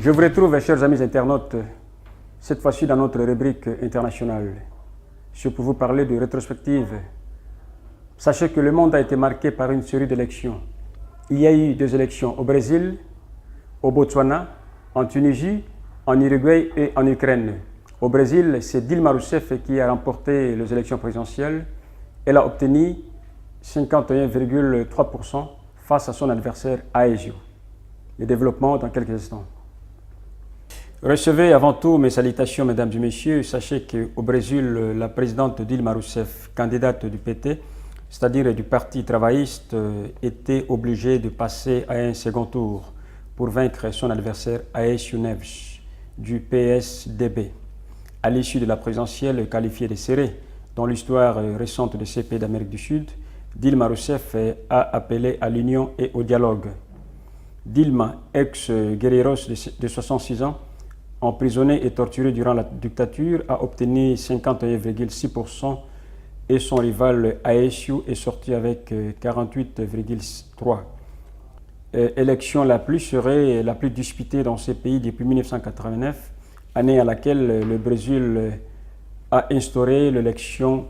Je vous retrouve, chers amis internautes, cette fois-ci dans notre rubrique internationale. Je peux vous parler de rétrospective. Sachez que le monde a été marqué par une série d'élections. Il y a eu des élections au Brésil, au Botswana, en Tunisie, en Uruguay et en Ukraine. Au Brésil, c'est Dilma Rousseff qui a remporté les élections présidentielles. Elle a obtenu 51,3% face à son adversaire Aécio. Le développement dans quelques instants. Recevez avant tout mes salutations, mesdames et messieurs. Sachez qu'au Brésil, la présidente Dilma Rousseff, candidate du PT, c'est-à-dire du Parti travailliste, était obligée de passer à un second tour pour vaincre son adversaire Aécio Neves du PSDB. À l'issue de la présidentielle qualifiée de serrée dans l'histoire récente de ces pays d'Amérique du Sud, Dilma Rousseff a appelé à l'union et au dialogue. Dilma, ex-guerrieros de 66 ans, emprisonné et torturé durant la dictature, a obtenu 51,6% et son rival Aécio est sorti avec 48,3%. Élection la plus serrée et la plus disputée dans ces pays depuis 1989, année à laquelle le Brésil a instauré l'élection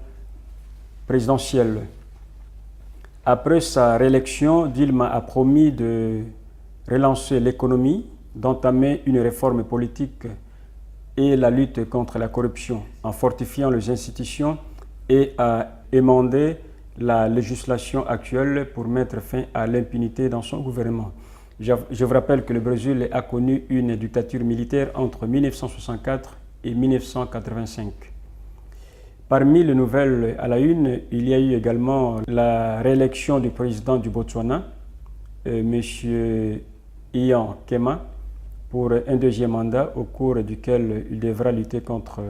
présidentielle. Après sa réélection, Dilma a promis de relancer l'économie, d'entamer une réforme politique et la lutte contre la corruption en fortifiant les institutions et à émender la législation actuelle pour mettre fin à l'impunité dans son gouvernement. Je vous rappelle que le Brésil a connu une dictature militaire entre 1964 et 1985. Parmi les nouvelles à la une, il y a eu également la réélection du président du Botswana, M. Ian Khema, pour un deuxième mandat au cours duquel il devra lutter contre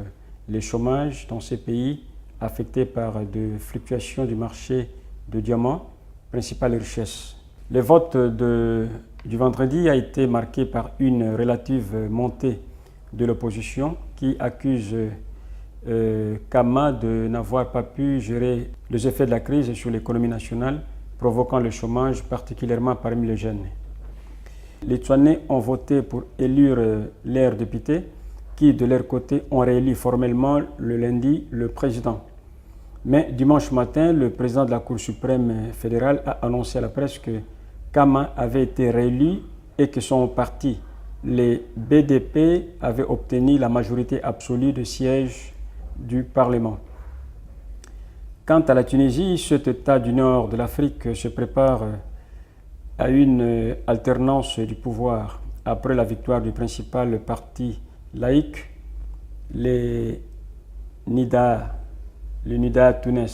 le chômage dans ces pays affectés par des fluctuations du marché de diamants, principale richesse. Le vote du vendredi a été marqué par une relative montée de l'opposition qui accuse Khema de n'avoir pas pu gérer les effets de la crise sur l'économie nationale, provoquant le chômage, particulièrement parmi les jeunes. Les Tswanais ont voté pour élire leurs députés, qui de leur côté ont réélu formellement le lundi le président. Mais dimanche matin, le président de la Cour suprême fédérale a annoncé à la presse que Khema avait été réélu et que son parti, les BDP, avait obtenu la majorité absolue de sièges du Parlement. Quant à la Tunisie, cet État du nord de l'Afrique se prépare à une alternance du pouvoir après la victoire du principal parti laïque, le Nida Tounes,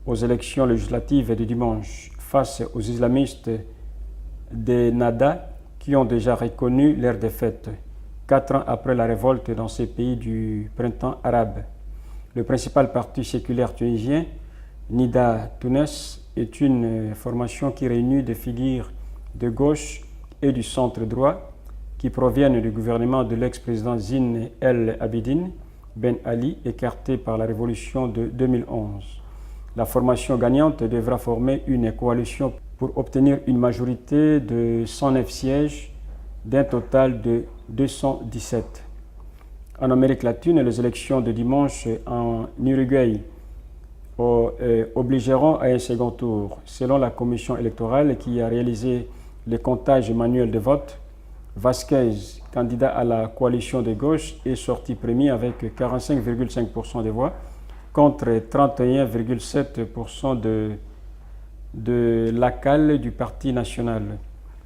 aux élections législatives de dimanche, face aux islamistes des Nada qui ont déjà reconnu leur défaite 4 ans après la révolte dans ces pays du printemps arabe. Le principal parti séculaire tunisien, Nida Tounes, est une formation qui réunit des figures de gauche et du centre droit qui proviennent du gouvernement de l'ex-président Zine El Abidine Ben Ali, écarté par la révolution de 2011. La formation gagnante devra former une coalition pour obtenir une majorité de 109 sièges d'un total de 217. En Amérique latine, les élections de dimanche en Uruguay obligeront à un second tour. Selon la commission électorale qui a réalisé le comptage manuel de vote, Vasquez, candidat à la coalition de gauche, est sorti premier avec 45,5% des voix contre 31,7% de l'ACAL du Parti national.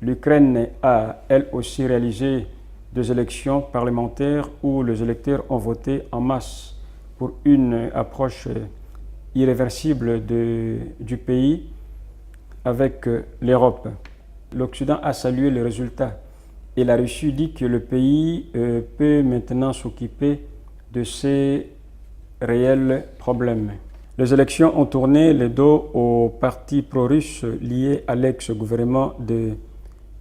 L'Ukraine a, elle aussi, réalisé des élections parlementaires où les électeurs ont voté en masse pour une approche irréversible du pays avec l'Europe. L'Occident a salué les résultats et la Russie dit que le pays peut maintenant s'occuper de ces réels problèmes. Les élections ont tourné le dos aux partis pro-russes liés à l'ex-gouvernement de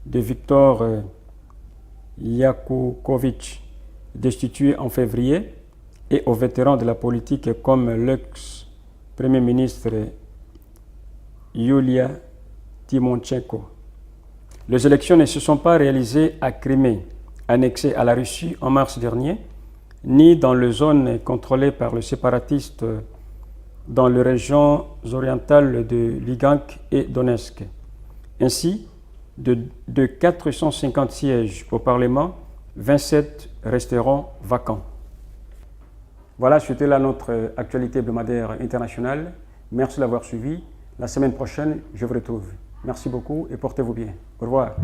Viktor Yanukovych, destitué en février, et aux vétérans de la politique comme l'ex-premier ministre Yulia Tymoshenko. Les élections ne se sont pas réalisées à Crimée, annexées à la Russie en mars dernier, ni dans les zones contrôlées par les séparatistes dans les régions orientales de Lugansk et Donetsk. Ainsi, de 450 sièges au Parlement, 27 resteront vacants. Voilà, c'était là notre actualité hebdomadaire internationale. Merci de l'avoir suivi. La semaine prochaine, je vous retrouve. Merci beaucoup et portez-vous bien. Au revoir.